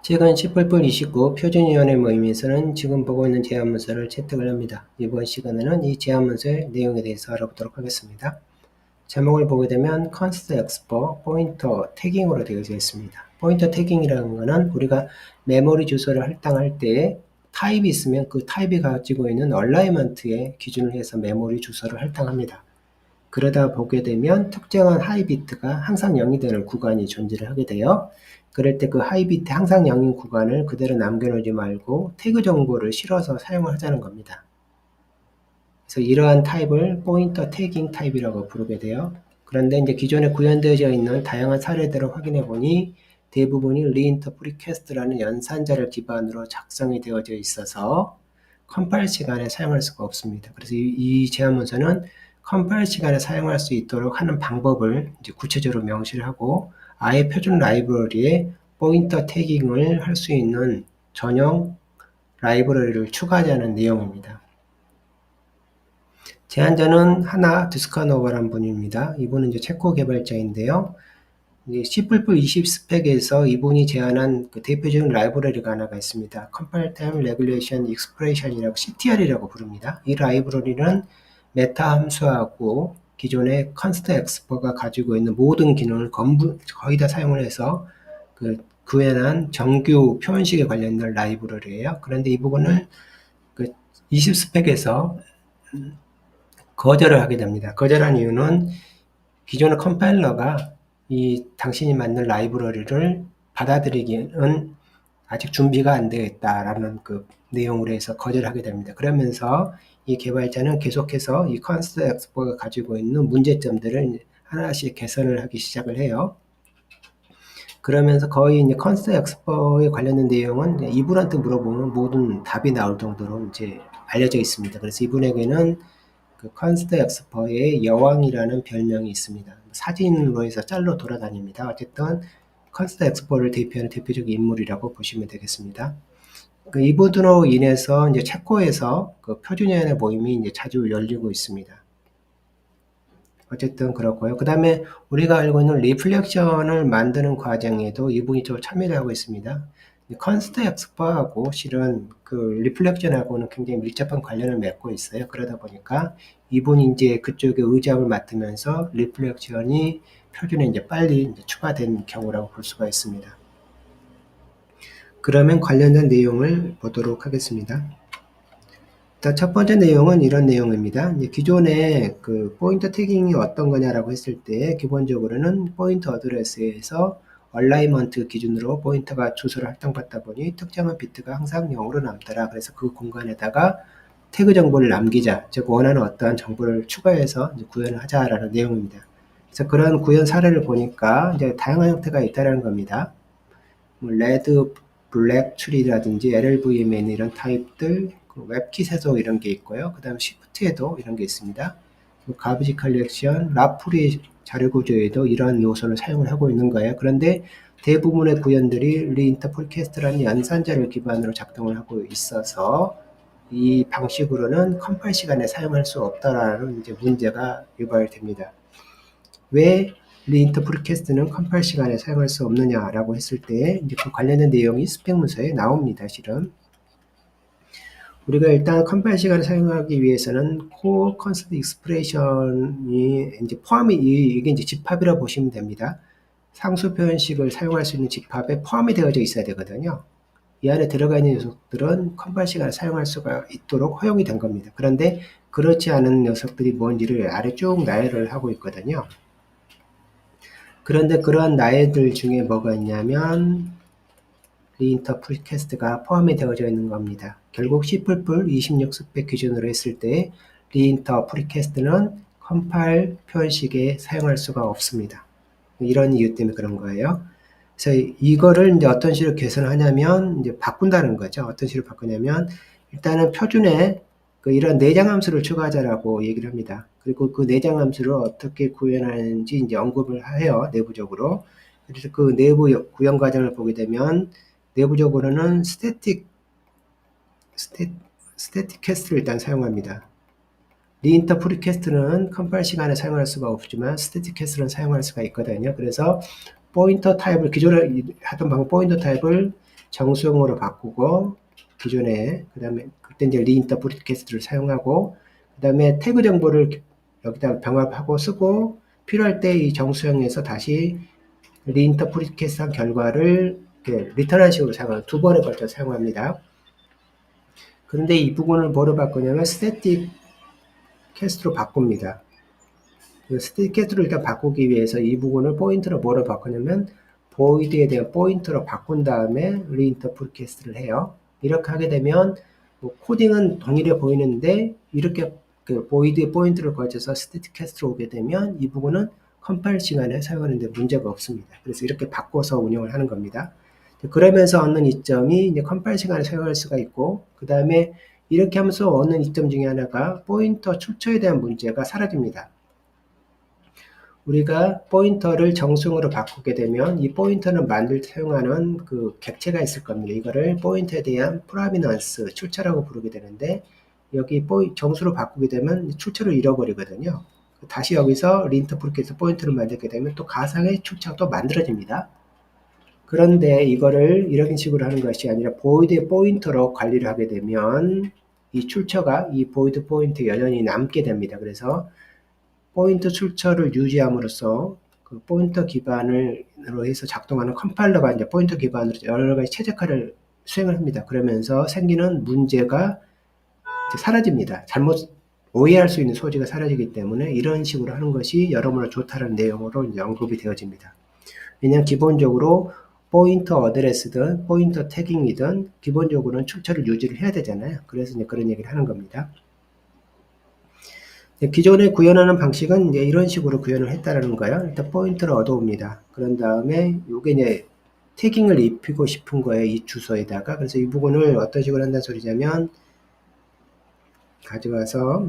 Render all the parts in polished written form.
최근 C++29 표준위원회 모임에서는 지금 보고 있는 제안문서를 채택을 합니다. 이번 시간에는 이 제안문서의 내용에 대해서 알아보도록 하겠습니다. 제목을 보게 되면 const export 포인터 태깅으로 되어져 있습니다. 포인터 태깅이라는 것은 우리가 메모리 주소를 할당할 때 타입이 있으면 그 타입이 가지고 있는 얼라이먼트의 기준을 해서 메모리 주소를 할당합니다. 그러다 보게 되면 특정한 하이 비트가 항상 0이 되는 구간이 존재를 하게 돼요. 그럴 때 그 하이 비트 항상 0인 구간을 그대로 남겨놓지 말고 태그 정보를 실어서 사용을 하자는 겁니다. 그래서 이러한 타입을 포인터 태깅 타입이라고 부르게 돼요. 그런데 이제 기존에 구현되어 있는 다양한 사례들을 확인해 보니 대부분이 reinterpretCast라는 연산자를 기반으로 작성이 되어져 있어서 컴파일 시간에 사용할 수가 없습니다. 그래서 이 제안문서는 컴파일 시간에 사용할 수 있도록 하는 방법을 이제 구체적으로 명시를 하고 아예 표준 라이브러리에 포인터 태깅을 할 수 있는 전용 라이브러리를 추가하자는 내용입니다. 제안자는 하나 두스카노바라는 분입니다. 이분은 이제 체코 개발자인데요. C++20 스펙에서 이분이 제안한 그 대표적인 라이브러리가 하나가 있습니다. Compile Time Regulation Expression이라고 CTR이라고 부릅니다. 이 라이브러리는 메타 함수하고 기존의 const export가 가지고 있는 모든 기능을 거의 다 사용을 해서 그 구현한 정규 표현식에 관련된 라이브러리예요. 그런데 이 부분을 그 20 스펙에서 거절을 하게 됩니다. 거절한 이유는 기존의 컴파일러가 이 당신이 만든 라이브러리를 받아들이기는 아직 준비가 안 되어 있다라는 그 내용으로 해서 거절하게 됩니다. 그러면서 이 개발자는 계속해서 이 컨스트 엑스포가 가지고 있는 문제점들을 하나씩 개선을 하기 시작을 해요. 그러면서 거의 이제 컨스트 엑스포에 관련된 내용은 이분한테 물어보면 모든 답이 나올 정도로 이제 알려져 있습니다. 그래서 이분에게는 그 컨스트 엑스퍼의 여왕이라는 별명이 있습니다. 사진으로 해서 짤로 돌아다닙니다. 어쨌든 컨스트 엑스퍼를 대표하는 대표적인 인물이라고 보시면 되겠습니다. 그 이분으로 인해서 이제 체코에서 그 표준연의 모임이 이제 자주 열리고 있습니다. 어쨌든 그렇고요. 그 다음에 우리가 알고 있는 리플렉션을 만드는 과정에도 이분이 좀 참여를 하고 있습니다. 컨스트 엑스퍼하고 실은 그 리플렉션하고는 굉장히 밀접한 관련을 맺고 있어요. 그러다 보니까 이분이 이제 그쪽에 의장을 맡으면서 리플렉션이 표준에 이제 빨리 이제 추가된 경우라고 볼 수가 있습니다. 그러면 관련된 내용을 보도록 하겠습니다. 첫 번째 내용은 이런 내용입니다. 기존에 그 포인터 태깅이 어떤 거냐라고 했을 때 기본적으로는 포인터 어드레스에서 얼라이먼트 기준으로 포인터가 주소를 할당받다 보니 특정한 비트가 항상 0으로 남더라. 그래서 그 공간에다가 태그 정보를 남기자, 즉 원하는 어떠한 정보를 추가해서 이제 구현을 하자라는 내용입니다. 그래서 그런 구현 사례를 보니까 이제 다양한 형태가 있다는 겁니다. 레드, 블랙 트리라든지 LLVMN 이런 타입들, 웹킷에도 이런 게 있고요. 그 다음 시프트에도 이런 게 있습니다. 가비지 컬렉션, 라프리 자료구조에도 이런 요소를 사용을 하고 있는 거예요. 그런데 대부분의 구현들이 리인터폴캐스트라는 연산자를 기반으로 작동을 하고 있어서 이 방식으로는 컴파일 시간에 사용할 수 없다라는 이제 문제가 유발됩니다. 왜 리인터프리캐스트는 컴파일 시간에 사용할 수 없느냐라고 했을 때 이제 그 관련된 내용이 스펙 문서에 나옵니다. 실은 우리가 일단 컴파일 시간을 사용하기 위해서는 코어 컨스트 익스프레션이 이제 포함이 이게 이제 집합이라고 보시면 됩니다. 상수 표현식을 사용할 수 있는 집합에 포함이 되어져 있어야 되거든요. 이 안에 들어가 있는 녀석들은 컴파일 시간을 사용할 수가 있도록 허용이 된 겁니다. 그런데 그렇지 않은 녀석들이 뭔지를 아래 쭉 나열을 하고 있거든요. 그런데 그러한 나열들 중에 뭐가 있냐면 리인터프리캐스트가 포함이 되어져 있는 겁니다. 결국 C++26 스펙 기준으로 했을 때 리인터프리캐스트는 컴파일 표현식에 사용할 수가 없습니다. 이런 이유 때문에 그런 거예요. 그래서 이거를 이제 어떤 식으로 개선하냐면 이제 바꾼다는 거죠. 어떤 식으로 바꾸냐면 일단은 표준에 이런 내장 함수를 추가하자라고 얘기를 합니다. 그리고 그 내장 함수를 어떻게 구현하는지 이제 언급을 해요. 내부적으로. 그래서 그 내부 구현 과정을 보게 되면 내부적으로는 스태틱 캐스트를 일단 사용합니다. 리인터프리 캐스트는 컴파일 시간에 사용할 수가 없지만 스태틱 캐스트는 사용할 수가 있거든요. 그래서 포인터 타입을 기존에 하던 방법 포인터 타입을 정수형으로 바꾸고 기존에 그 다음에 그때 이제 리인터프리트 캐스트를 사용하고 그 다음에 태그 정보를 여기다 병합하고 쓰고 필요할 때 이 정수형에서 다시 리인터프리트 캐스트한 결과를 리턴한 식으로 사용합니다. 두 번에 걸쳐 사용합니다. 그런데 이 부분을 뭐로 바꾸냐면 스태틱 캐스트로 바꿉니다. 스태틱 캐스트로 일단 바꾸기 위해서 이 부분을 포인트로 뭐로 바꾸냐면 void에 대한 포인트로 바꾼 다음에 리인터프리트 캐스트를 해요. 이렇게 하게 되면 뭐 코딩은 동일해 보이는데 이렇게 그 void 포인트를 거쳐서 스태틱 캐스트로 오게 되면 이 부분은 컴파일 시간에 사용하는데 문제가 없습니다. 그래서 이렇게 바꿔서 운영을 하는 겁니다. 그러면서 얻는 이점이 이제 컴파일 시간에 사용할 수가 있고 그 다음에 이렇게 하면서 얻는 이점 중에 하나가 포인터 출처에 대한 문제가 사라집니다. 우리가 포인터를 정수형으로 바꾸게 되면 이 포인터를 만들 때 사용하는 그 객체가 있을 겁니다. 이거를 포인터에 대한 프로미넌스, 출처라고 부르게 되는데 여기 정수로 바꾸게 되면 출처를 잃어버리거든요. 다시 여기서 리인터프리트해서 포인터를 만들게 되면 또 가상의 출처가 또 만들어집니다. 그런데 이거를 이런 식으로 하는 것이 아니라 void 포인터로 관리를 하게 되면 이 출처가 이 void 포인트에 여전히 남게 됩니다. 그래서 포인터 출처를 유지함으로써 그 포인터 기반으로 해서 작동하는 컴파일러가 이제 포인터 기반으로 여러 가지 최적화를 수행을 합니다. 그러면서 생기는 문제가 이제 사라집니다. 잘못 오해할 수 있는 소지가 사라지기 때문에 이런 식으로 하는 것이 여러모로 좋다는 내용으로 이제 언급이 되어집니다. 왜냐하면 기본적으로 포인터 어드레스든 포인터 태깅이든 기본적으로는 출처를 유지를 해야 되잖아요. 그래서 이제 그런 얘기를 하는 겁니다. 기존에 구현하는 방식은 이제 이런 식으로 구현을 했다라는 거예요. 일단 포인터를 얻어옵니다. 그런 다음에 요게 이제 태깅을 입히고 싶은 거예요. 이 주소에다가. 그래서 이 부분을 어떤 식으로 한다는 소리냐면 가져와서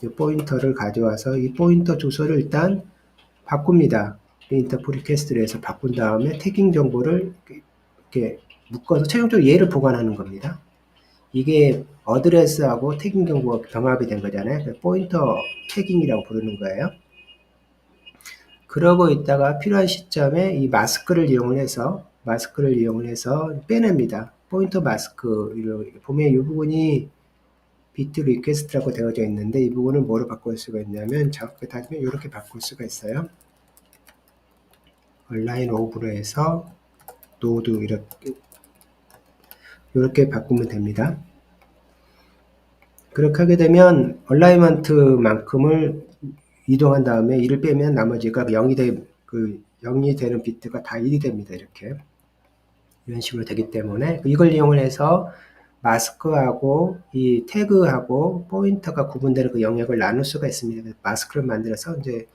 이 포인터를 가져와서 이 포인터 주소를 일단 바꿉니다. 인터프리 캐스트를 해서 바꾼 다음에 태깅 정보를 이렇게 묶어서 최종적으로 얘를 보관하는 겁니다. 이게 어드레스하고 태깅 정보가 병합이 된 거잖아요. 포인터 태깅이라고 부르는 거예요. 그러고 있다가 필요한 시점에 이 마스크를 이용을 해서 빼냅니다. 포인터 마스크 보면 이 부분이 비트 리퀘스트라고 되어져 있는데 이 부분을 뭐로 바꿀 수가 있냐면 정확하게 따지면 이렇게 바꿀 수가 있어요. 얼라인 오브로 해서 노드 이렇게 바꾸면 됩니다. 그렇게 하게 되면 얼라이먼트만큼을 이동한 다음에 1을 빼면 나머지가 0이 되는 비트가 다 1이 됩니다. 이렇게 이런 식으로 되기 때문에 이걸 이용을 해서 마스크하고 이 태그하고 포인터가 구분되는 그 영역을 나눌 수가 있습니다. 마스크를 만들어서 이제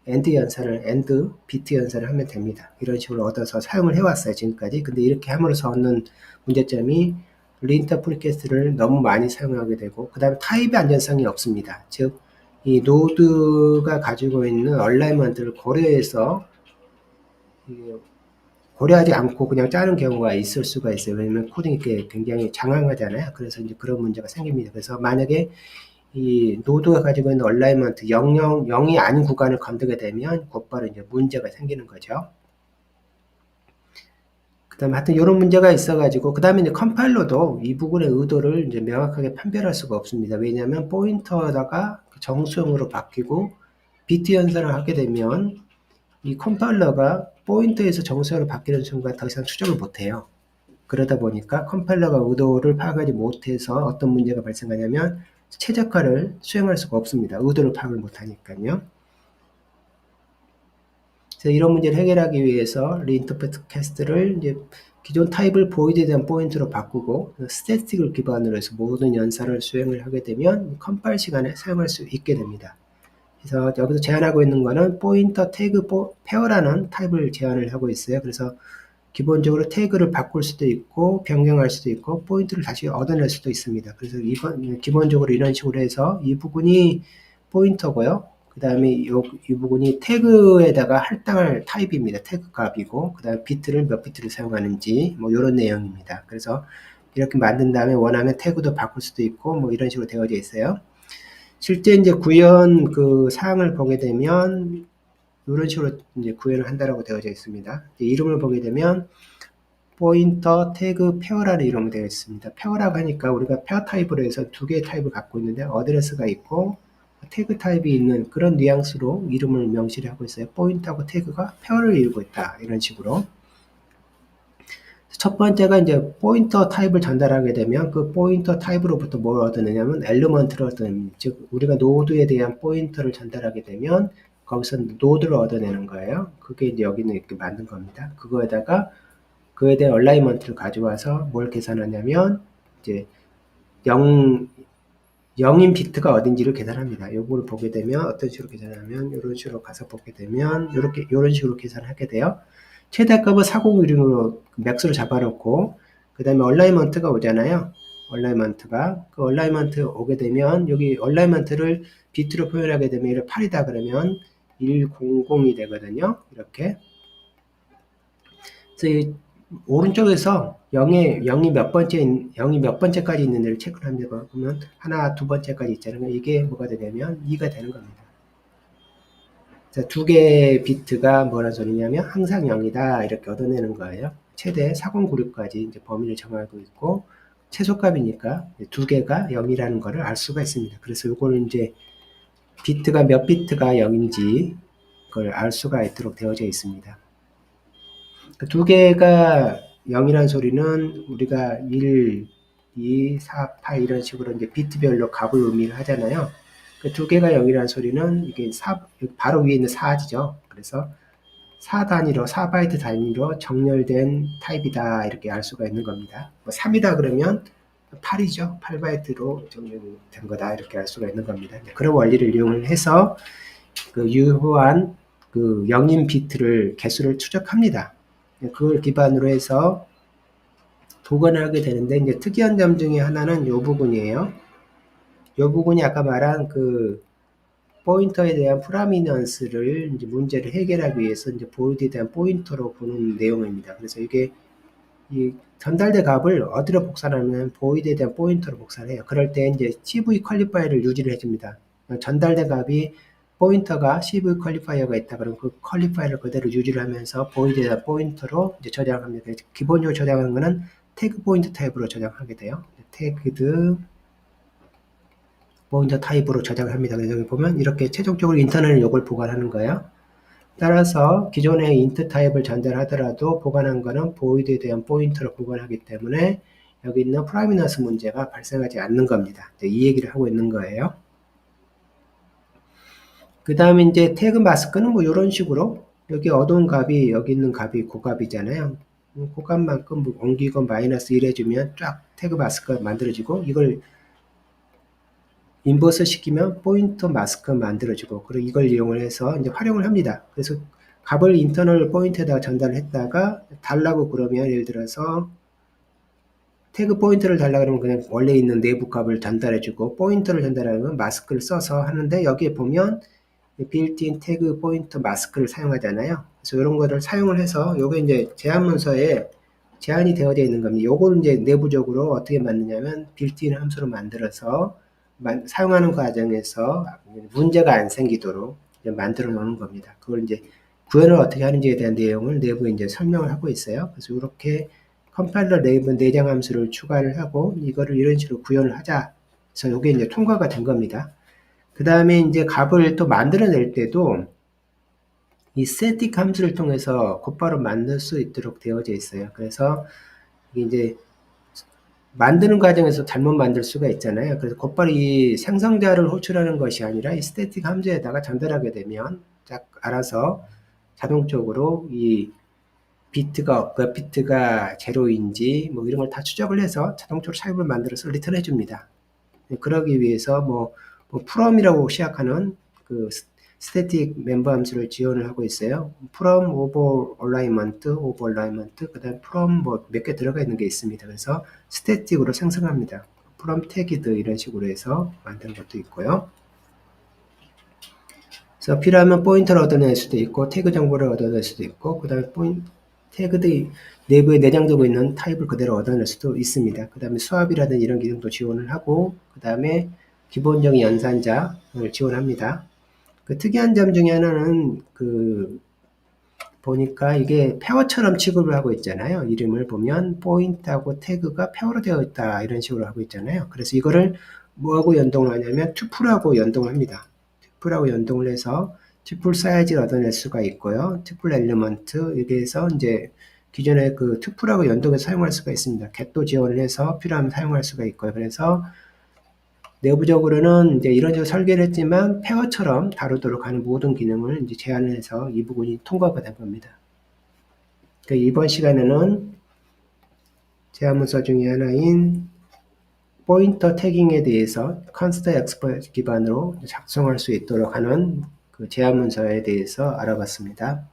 엔드 비트 연산을 하면 됩니다. 이런 식으로 얻어서 사용을 해왔어요. 지금까지. 근데 이렇게 함으로써 얻는 문제점이 리인터프리트 캐스트를 너무 많이 사용하게 되고 그 다음에 타입의 안전성이 없습니다. 즉 이 노드가 가지고 있는 얼라이먼트를 고려하지 않고 그냥 짜는 경우가 있을 수가 있어요. 왜냐면 코딩이 굉장히 장황하잖아요. 그래서 이제 그런 문제가 생깁니다. 그래서 만약에 이 노드가 가지고 있는 얼라이먼트 0이 아닌 구간을 건드게 되면 곧바로 이제 문제가 생기는 거죠. 그 다음에 하여튼 이런 문제가 있어가지고 그 다음에 이제 컴파일러도 이 부분의 의도를 이제 명확하게 판별할 수가 없습니다. 왜냐하면 포인터다가 정수형으로 바뀌고 비트 연산을 하게 되면 이 컴파일러가 포인터에서 정수형으로 바뀌는 순간 더 이상 추적을 못해요. 그러다 보니까 컴파일러가 의도를 파악하지 못해서 어떤 문제가 발생하냐면 최적화를 수행할 수가 없습니다. 의도를 파악을 못하니까요. 그래서 이런 문제를 해결하기 위해서 리인터프리트 캐스트를 이제 기존 타입을 보이드에 대한 포인트로 바꾸고 스태틱을 기반으로 해서 모든 연산을 수행을 하게 되면 컴파일 시간에 사용할 수 있게 됩니다. 그래서 여기서 제한하고 있는 거는 포인터 태그 페어라는 타입을 제한을 하고 있어요. 그래서 기본적으로 태그를 바꿀 수도 있고 변경할 수도 있고 포인트를 다시 얻어낼 수도 있습니다. 그래서 기본적으로 이런 식으로 해서 이 부분이 포인터고요. 그 다음에 이 부분이 태그에다가 할당할 타입입니다. 태그 값이고 그 다음에 비트를 몇 비트를 사용하는지 뭐 이런 내용입니다. 그래서 이렇게 만든 다음에 원하면 태그도 바꿀 수도 있고 뭐 이런 식으로 되어져 있어요. 실제 이제 구현 그 사항을 보게 되면 이런 식으로 이제 구현을 한다라고 되어져 있습니다. 이름을 보게 되면 포인터 태그 페어라는 이름으로 되어 있습니다. 페어라고 하니까 우리가 페어 타입으로 해서 두 개의 타입을 갖고 있는데 어드레스가 있고 태그 타입이 있는 그런 뉘앙스로 이름을 명시를 하고 있어요. 포인터하고 태그가 페어를 이루고 있다. 이런 식으로. 첫 번째가 이제 포인터 타입을 전달하게 되면 그 포인터 타입으로부터 뭘 얻느냐면 엘리먼트를 얻어냅니다. 즉 우리가 노드에 대한 포인터를 전달하게 되면 거기서 노드를 얻어내는 거예요. 그게 이제 여기는 이렇게 만든 겁니다. 그거에다가 그에 대한 얼라이먼트를 가져와서 뭘 계산하냐면 이제 0인 비트가 어딘지를 계산합니다. 요거를 보게 되면 어떤 식으로 계산하면 이런 식으로 가서 보게 되면 이렇게 이런 식으로 계산을 하게 돼요. 최대값을 4016으로 맥스로 잡아놓고 그 다음에 얼라이먼트가 오잖아요. 얼라이먼트가 그 얼라이먼트 오게 되면 여기 얼라이먼트를 비트로 표현하게 되면 이렇게 8이다 그러면 100이 되거든요. 이렇게. 그래서 이 오른쪽에서 0이 몇 번째까지 있는지를 체크를 합니다. 그러면 하나, 두 번째까지 있잖아요. 이게 뭐가 되냐면 2가 되는 겁니다. 자, 두 개의 비트가 뭐라는 소리냐면 항상 0이다 이렇게 얻어내는 거예요. 최대 4096까지 이제 범위를 정하고 있고 최소값이니까 두 개가 0이라는 것을 알 수가 있습니다. 그래서 이거는 이제 비트가 몇 비트가 0인지 그걸 알 수가 있도록 되어져 있습니다. 그 두 개가 0이라는 소리는 우리가 1, 2, 4, 8 이런 식으로 이제 비트별로 값을 의미를 하잖아요. 그 두 개가 0이라는 소리는 이게 바로 위에 있는 4지죠. 그래서 4단위로, 4바이트 단위로 정렬된 타입이다. 이렇게 알 수가 있는 겁니다. 뭐 3이다 그러면 8이죠. 8바이트로 정렬된 거다. 이렇게 알 수가 있는 겁니다. 그런 원리를 이용을 해서 그 유효한 그 0인 비트를 개수를 추적합니다. 그걸 기반으로 해서 복원을 하게 되는데 이제 특이한 점 중에 하나는 이 부분이에요. 이 부분이 아까 말한 그 포인터에 대한 프라미넌스를 이제 문제를 해결하기 위해서 이제 보이드에 대한 포인터로 보는 내용입니다. 그래서 이게 이 전달된 값을 어디로 복사하면 보이드에 대한 포인터로 복사를 해요. 그럴 때 이제 CV 퀄리파이어를 유지를 해줍니다. 전달된 값이 포인터가 CV 퀄리파이어가 있다. 그럼 그 퀄리파이어를 그대로 유지를 하면서 보이드에 대한 포인터로 이제 저장합니다. 기본적으로 저장하는 거는 태그 포인터 타입으로 저장하게 돼요. 태그드 포인터 타입으로 저장을 합니다. 그래서 여기 보면 이렇게 최종적으로 인터널 요걸 보관하는 거예요. 따라서 기존의 int 타입을 전달하더라도 보관한 거는 보이드에 대한 포인터로 보관하기 때문에 여기 있는 프라미넌스 문제가 발생하지 않는 겁니다. 이 얘기를 하고 있는 거예요. 그 다음에 이제 태그 마스크는 뭐 이런 식으로 여기 얻은 값이 여기 있는 값이 고값이잖아요. 고값만큼 뭐 옮기고 마이너스 1 해주면 쫙 태그 마스크가 만들어지고 이걸 인버스 시키면 포인터 마스크 만들어지고 그리고 이걸 이용을 해서 이제 활용을 합니다. 그래서 값을 인터널 포인트에다가 전달을 했다가 달라고 그러면 예를 들어서 태그 포인트를 달라 그러면 그냥 원래 있는 내부 값을 전달해주고 포인터를 전달하면 마스크를 써서 하는데 여기에 보면 빌트인 태그 포인터 마스크를 사용하잖아요. 그래서 이런 거를 사용을 해서 요게 이제 제한 문서에 제한이 되어져 있는 겁니다. 요걸 이제 내부적으로 어떻게 만드냐면 빌트인 함수로 만들어서 사용하는 과정에서 문제가 안 생기도록 만들어 놓는 겁니다. 그걸 이제 구현을 어떻게 하는지에 대한 내용을 내부에 이제 설명을 하고 있어요. 그래서 이렇게 컴파일러 내부 내장 함수를 추가를 하고 이거를 이런 식으로 구현을 하자. 그래서 이게 이제 통과가 된 겁니다. 그 다음에 이제 값을 또 만들어낼 때도 이 static 함수를 통해서 곧바로 만들 수 있도록 되어져 있어요. 그래서 이제 만드는 과정에서 잘못 만들 수가 있잖아요. 그래서 곧바로 이 생성자를 호출하는 것이 아니라 이 static 함수에다가 전달하게 되면 딱 알아서 자동적으로 이 비트가 몇 비트가 제로인지 뭐 이런 걸 다 추적을 해서 자동적으로 타입을 만들어서 리턴해 줍니다. 그러기 위해서 뭐 from이라고 시작하는 그 static 멤버 함수를 지원을 하고 있어요. from over alignment, 그 다음 from 뭐 몇 개 들어가 있는 게 있습니다. 그래서 static으로 생성합니다. from tagged 이런 식으로 해서 만드는 것도 있고요. 그래서 필요하면 포인터를 얻어낼 수도 있고 태그 정보를 얻어낼 수도 있고 그 다음에 태그들이 내부에 내장되고 있는 타입을 그대로 얻어낼 수도 있습니다. 그 다음에 수압이라든지 이런 기능도 지원을 하고 그 다음에 기본적인 연산자를 지원합니다. 그 특이한 점 중에 하나는 그 보니까 이게 페어처럼 취급을 하고 있잖아요. 이름을 보면 포인트하고 태그가 페어로 되어 있다 이런 식으로 하고 있잖아요. 그래서 이거를 뭐하고 연동을 하냐면 투플하고 연동을 합니다. 투플하고 연동을 해서 투플 사이즈를 얻어낼 수가 있고요. 투플 엘리먼트 여기에서 이제 기존에 그 투플하고 연동해서 사용할 수가 있습니다. get도 지원을 해서 필요하면 사용할 수가 있고요. 그래서 내부적으로는 이제 이런 식으로 설계를 했지만 페어처럼 다루도록 하는 모든 기능을 이제 제안을 해서 이 부분이 통과가 된 겁니다. 그러니까 이번 시간에는 제안문서 중에 하나인 포인터 태깅에 대해서 컨스트 엑스퍼트 기반으로 작성할 수 있도록 하는 그 제안문서에 대해서 알아봤습니다.